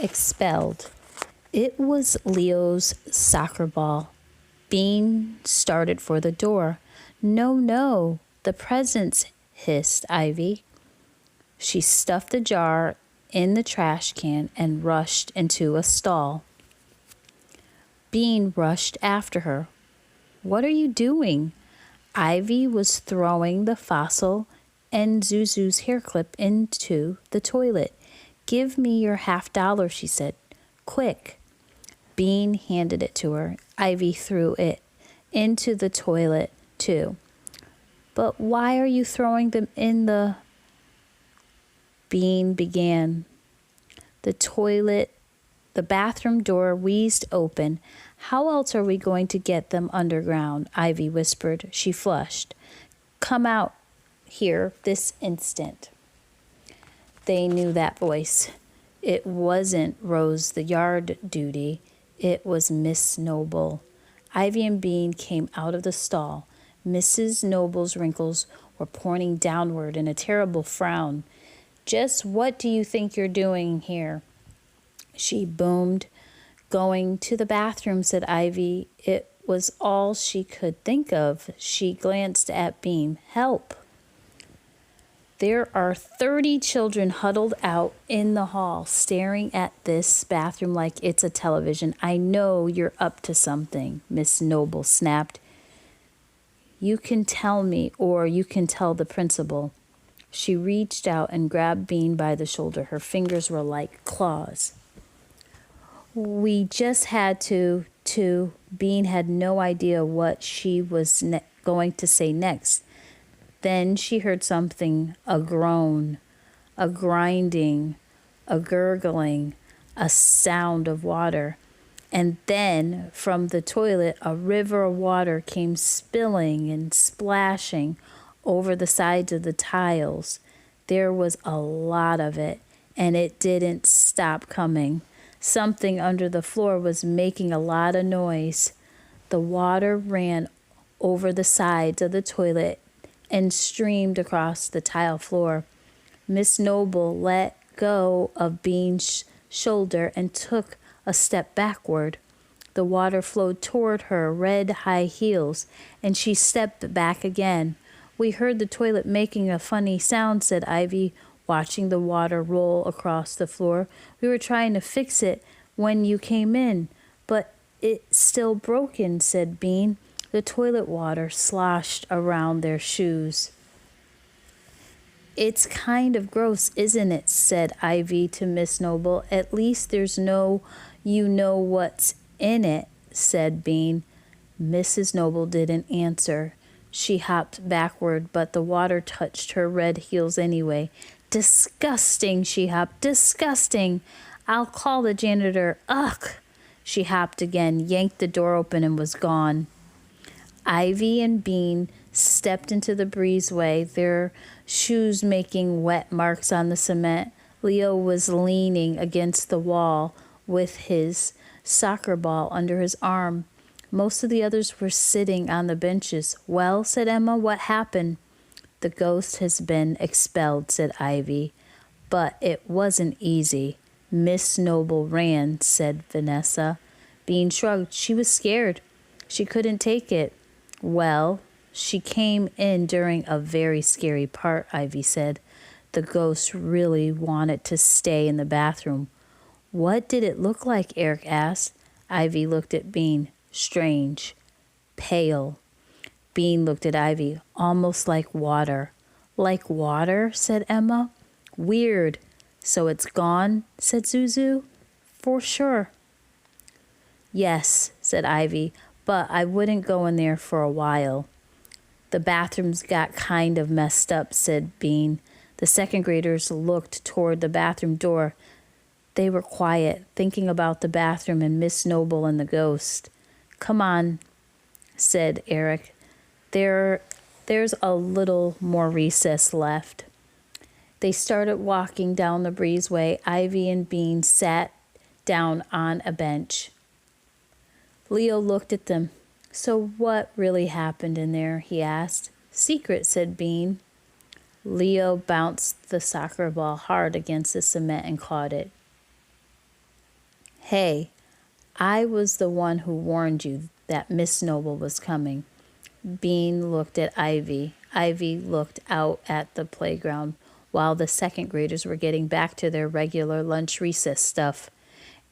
Expelled. It was Leo's soccer ball. Bean started for the door. No, no, the presents, hissed Ivy. She stuffed the jar in the trash can and rushed into a stall. Bean rushed after her. What are you doing? Ivy was throwing the fossil and Zuzu's hair clip into the toilet. Give me your $50, she said. Quick. Bean handed it to her. Ivy threw it into the toilet, too. But why are you throwing them in the... Bean began. The bathroom door wheezed open. How else are we going to get them underground? Ivy whispered. She flushed. Come out here this instant. They knew that voice. It wasn't Rose the yard duty. It was Miss Noble. Ivy and Bean came out of the stall. Mrs. Noble's wrinkles were pointing downward in a terrible frown. Just what do you think you're doing here? She boomed. Going to the bathroom, said Ivy. It was all she could think of. She glanced at Bean. Help. There are 30 children huddled out in the hall, staring at this bathroom like it's a television. I know you're up to something, Miss Noble snapped. You can tell me, or you can tell the principal. She reached out and grabbed Bean by the shoulder. Her fingers were like claws. We just had to. Bean had no idea what she was going to say next. Then she heard something, a groan, a grinding, a gurgling, a sound of water. And then from the toilet, a river of water came spilling and splashing over the sides of the tiles. There was a lot of it, and it didn't stop coming. Something under the floor was making a lot of noise. The water ran over the sides of the toilet and streamed across the tile floor. Miss Noble let go of Bean's shoulder and took a step backward. The water flowed toward her red high heels, and she stepped back again. We heard the toilet making a funny sound, said Ivy, watching the water roll across the floor. We were trying to fix it when you came in, but it's still broken, said Bean. The toilet water sloshed around their shoes. It's kind of gross, isn't it? Said Ivy to Miss Noble. At least there's no you know what's in it, said Bean. Mrs. Noble didn't answer. She hopped backward, but the water touched her red heels anyway. Disgusting, she hopped. Disgusting. I'll call the janitor. Ugh. She hopped again, yanked the door open, and was gone. Ivy and Bean stepped into the breezeway, their shoes making wet marks on the cement. Leo was leaning against the wall with his soccer ball under his arm. Most of the others were sitting on the benches. Well, said Emma, what happened? The ghost has been expelled, said Ivy. But it wasn't easy. Miss Noble ran, said Vanessa. Bean shrugged. She was scared. She couldn't take it. Well, she came in during a very scary part, Ivy said. The ghost really wanted to stay in the bathroom. What did it look like? Eric asked. Ivy looked at Bean. Strange. Pale. Bean looked at Ivy. Almost like water. Like water? Said Emma. Weird. So it's gone? Said Zuzu. For sure. Yes, said Ivy, but I wouldn't go in there for a while. The bathrooms got kind of messed up, said Bean. The second graders looked toward the bathroom door. They were quiet, thinking about the bathroom and Miss Noble and the ghost. Come on, said Eric. There's a little more recess left. They started walking down the breezeway. Ivy and Bean sat down on a bench. Leo looked at them. So what really happened in there? He asked. Secret, said Bean. Leo bounced the soccer ball hard against the cement and caught it. Hey, I was the one who warned you that Miss Noble was coming. Bean looked at Ivy. Ivy looked out at the playground while the second graders were getting back to their regular lunch recess stuff.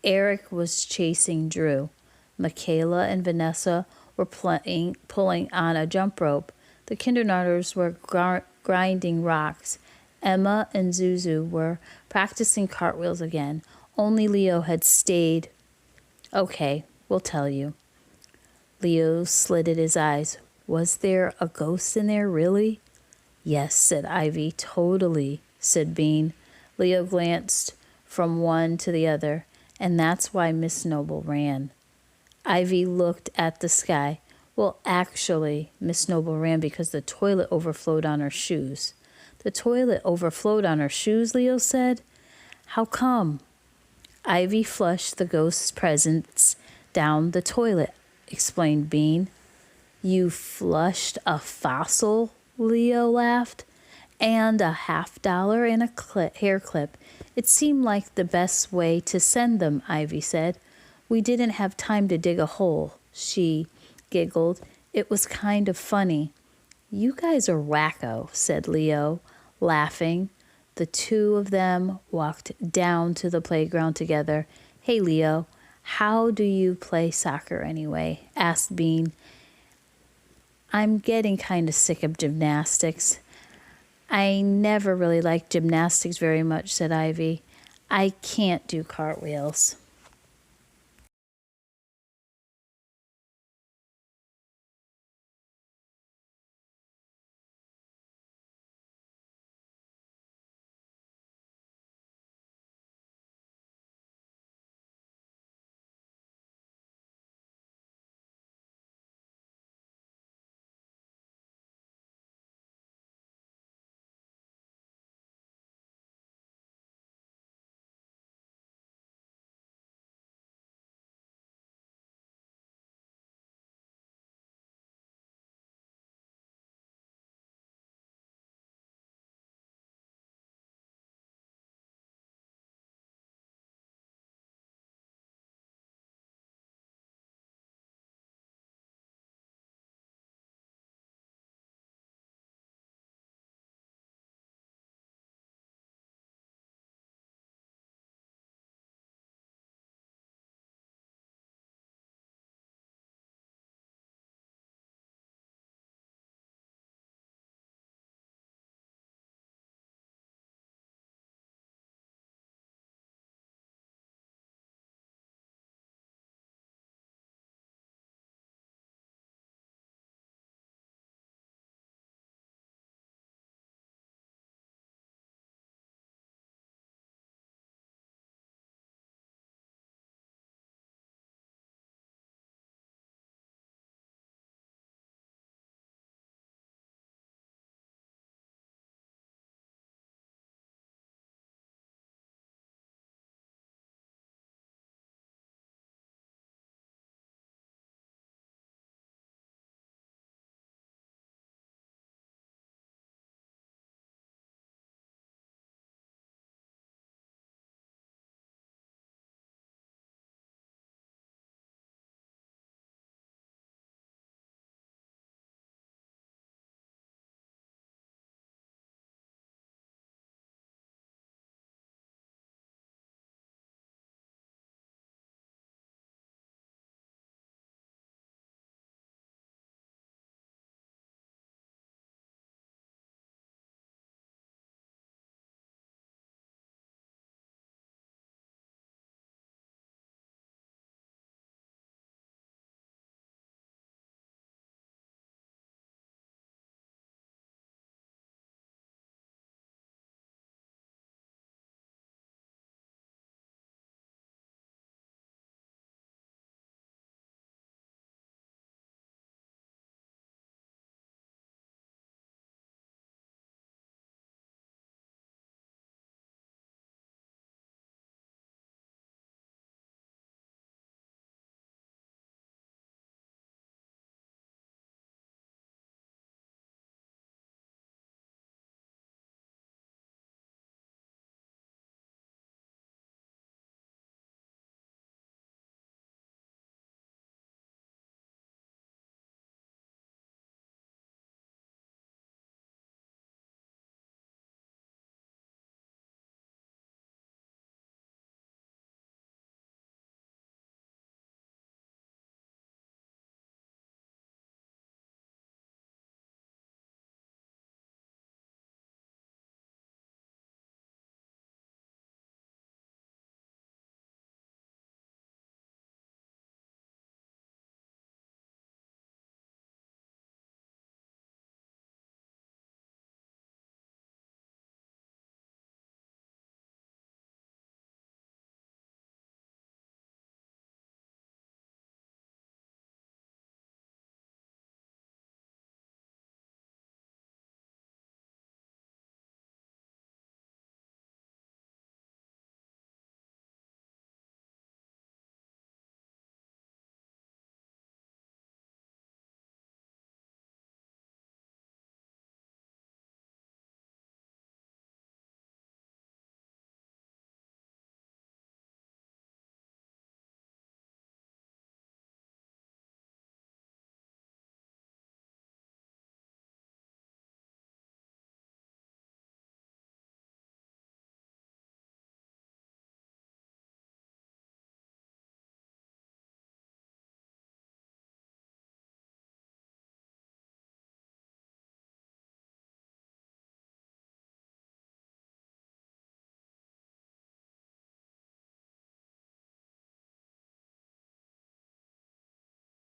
Eric was chasing Drew. Michaela and Vanessa were pulling on a jump rope. The kindergartners were grinding rocks. Emma and Zuzu were practicing cartwheels again. Only Leo had stayed. Okay, we'll tell you. Leo slitted his eyes. Was there a ghost in there, really? Yes, said Ivy. Totally, said Bean. Leo glanced from one to the other, and that's why Miss Noble ran. Ivy looked at the sky. Well, actually, Miss Noble ran because the toilet overflowed on her shoes. The toilet overflowed on her shoes, Leo said. How come? Ivy flushed the ghost's presents down the toilet, explained Bean. You flushed a fossil? Leo laughed. And a $50 and a hair clip. It seemed like the best way to send them, Ivy said. We didn't have time to dig a hole. She giggled. It was kind of funny. You guys are wacko, said Leo, laughing. The two of them walked down to the playground together. Hey, Leo, how do you play soccer anyway? Asked Bean. I'm getting kind of sick of gymnastics. I never really liked gymnastics very much, said Ivy. I can't do cartwheels.